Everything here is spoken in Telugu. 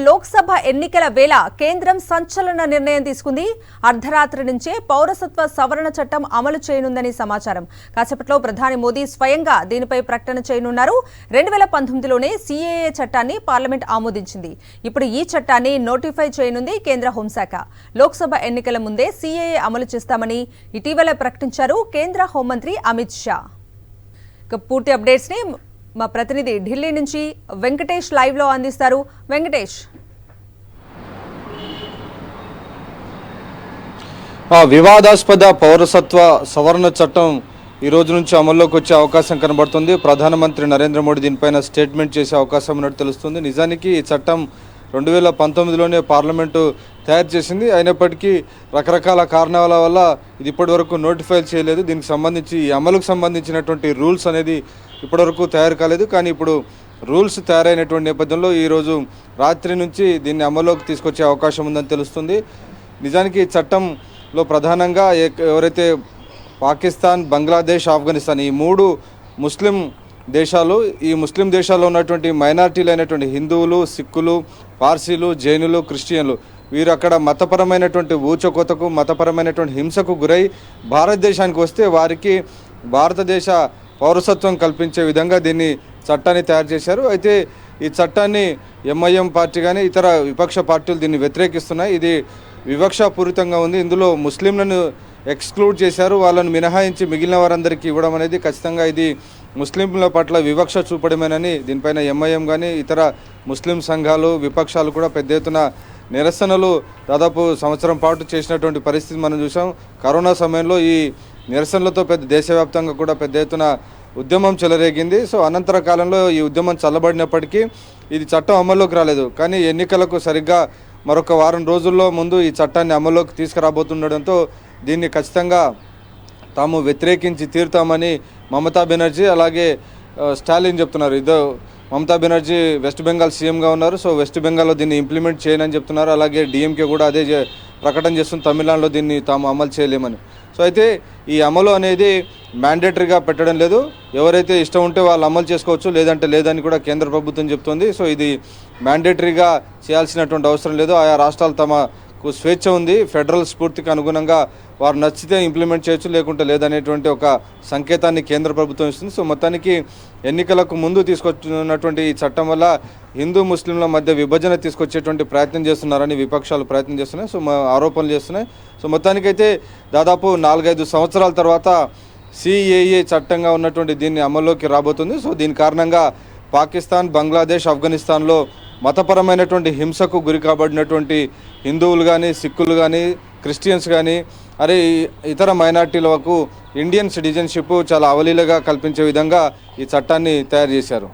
లోక్సభ ఎన్నికల వేళ కేంద్రం సంచలన నిర్ణయం తీసుకుంది. అర్ధరాత్రి నుంచే పౌరసత్వ సవరణ చట్టం అమలు చేయనుందని సమాచారం. కాసేపట్లో ప్రధాని మోదీ స్వయంగా దీనిపై ప్రకటన చేయనున్నారు. 2019లోనే సిఏఏ చట్టాన్ని పార్లమెంట్ ఆమోదించింది. ఇప్పుడు ఈ చట్టాన్ని నోటిఫై చేయనుంది కేంద్ర హోంశాఖ. లోక్సభ ఎన్నికల ముందే సిఏఏ అమలు చేస్తామని ఇటీవల ప్రకటించారు కేంద్ర హోంమంత్రి అమిత్ షా. పూర్తి అప్డేట్స్ ని మా ప్రతినిధి ఢిల్లీ నుంచి వెంకటేష్ లైవ్ లో అందిస్తారు. వెంకటేష్, వివాదాస్పద పౌరసత్వ సవరణ చట్టం ఈ రోజు నుంచి అమల్లోకి వచ్చే అవకాశం కనబడుతుంది. ప్రధానమంత్రి నరేంద్ర మోడీ దీనిపైన స్టేట్మెంట్ చేసే అవకాశం ఉన్నట్టు తెలుస్తుంది. నిజానికి ఈ చట్టం 2019లోనే పార్లమెంటు తయారు చేసింది. అయినప్పటికీ రకరకాల కారణాల వల్ల ఇది ఇప్పటివరకు నోటిఫై చేయలేదు. దీనికి సంబంధించి ఈ అమలుకు సంబంధించినటువంటి రూల్స్ అనేది ఇప్పటివరకు తయారు కాలేదు. కానీ ఇప్పుడు రూల్స్ తయారైనటువంటి నేపథ్యంలో ఈరోజు రాత్రి నుంచి దీన్ని అమల్లోకి తీసుకొచ్చే అవకాశం ఉందని తెలుస్తుంది. నిజానికి ఈ చట్టంలో ప్రధానంగా ఎవరైతే పాకిస్తాన్, బంగ్లాదేశ్, ఆఫ్ఘనిస్తాన్ ఈ 3 ముస్లిం దేశాలు, ఈ ముస్లిం దేశాల్లో ఉన్నటువంటి మైనారిటీలు అయినటువంటి హిందువులు, సిక్కులు, పార్సీలు, జైనులు, క్రిస్టియన్లు వీరు అక్కడ మతపరమైనటువంటి ఊచకోతకు, మతపరమైనటువంటి హింసకు గురై భారతదేశానికి వస్తే వారికి భారతదేశ పౌరసత్వం కల్పించే విధంగా దీన్ని చట్టాన్ని తయారు చేశారు. అయితే ఈ చట్టాన్ని ఎంఐఎం పార్టీ కానీ ఇతర విపక్ష పార్టీలు దీన్ని వ్యతిరేకిస్తున్నాయి. ఇది వివక్షాపూరితంగా ఉంది. ఇందులో ముస్లింలను ఎక్స్క్లూడ్ చేశారు. వాళ్ళను మినహాయించి మిగిలిన వారందరికీ ఇవ్వడం అనేది ఖచ్చితంగా ఇది ముస్లింల పట్ల వివక్ష చూపడమేనని దీనిపైన ఎంఐఎం కానీ ఇతర ముస్లిం సంఘాలు, విపక్షాలు కూడా పెద్ద ఎత్తున నిరసనలు దాదాపు సంవత్సరం పాటు చేసినటువంటి పరిస్థితి మనం చూసాం. కరోనా సమయంలో ఈ నిరసనలతో దేశవ్యాప్తంగా కూడా పెద్ద ఎత్తున ఉద్యమం చెలరేగింది. సో అనంతర కాలంలో ఈ ఉద్యమం చల్లబడినప్పటికీ ఇది చట్టం అమల్లోకి రాలేదు. కానీ ఎన్నికలకు సరిగ్గా మరొక వారం రోజుల్లో ముందు ఈ చట్టాన్ని అమల్లోకి తీసుకురాబోతుండడంతో దీన్ని ఖచ్చితంగా తాము వ్యతిరేకించి తీరుతామని మమతా బెనర్జీ అలాగే స్టాలిన్ చెప్తున్నారు. మమతా బెనర్జీ వెస్ట్ బెంగాల్ సీఎంగా ఉన్నారు. సో వెస్ట్ బెంగాల్లో దీన్ని ఇంప్లిమెంట్ చేయనని చెప్తున్నారు. అలాగే డిఎంకే కూడా అదే ప్రకటన చేస్తుంది, తమిళనాడులో దీన్ని తాము అమలు చేయలేమని. సో అయితే ఈ అమలు అనేది మ్యాండేటరీగా పెట్టడం లేదు. ఎవరైతే ఇష్టం ఉంటే వాళ్ళు అమలు చేసుకోవచ్చు, లేదంటే లేదని కూడా కేంద్ర ప్రభుత్వం చెప్తోంది. సో ఇది మ్యాండేటరీగా చేయాల్సినటువంటి అవసరం లేదు. ఆయా రాష్ట్రాలు తమకు స్వేచ్ఛ ఉంది. ఫెడరల్ స్ఫూర్తికి అనుగుణంగా వారు నచ్చితే ఇంప్లిమెంట్ చేయొచ్చు, లేకుంటే లేదనేటువంటి ఒక సంకేతాన్ని కేంద్ర ప్రభుత్వం ఇస్తుంది. సో మొత్తానికి ఎన్నికలకు ముందు తీసుకొచ్చినటువంటి ఈ చట్టం వల్ల హిందూ ముస్లింల మధ్య విభజన తీసుకొచ్చేటువంటి ప్రయత్నం చేస్తున్నారని విపక్షాలు ప్రయత్నం చేస్తున్నాయి. సో ఆరోపణలు చేస్తున్నాయి. సో మొత్తానికైతే దాదాపు 4-5 సంవత్సరాల తర్వాత సిఏఏ చట్టంగా ఉన్నటువంటి దీన్ని అమల్లోకి రాబోతుంది. సో దీని కారణంగా పాకిస్తాన్, బంగ్లాదేశ్, ఆఫ్ఘనిస్తాన్లో మతపరమైనటువంటి హింసకు గురి కాబడినటువంటి హిందువులు కానీ, సిక్కులు కానీ, క్రిస్టియన్స్ కానీ ఇతర మైనార్టీలకు ఇండియన్ సిటిజన్షిప్ చాలా అవలీలగా కల్పించే విధంగా ఈ చట్టాన్ని తయారు చేశారు.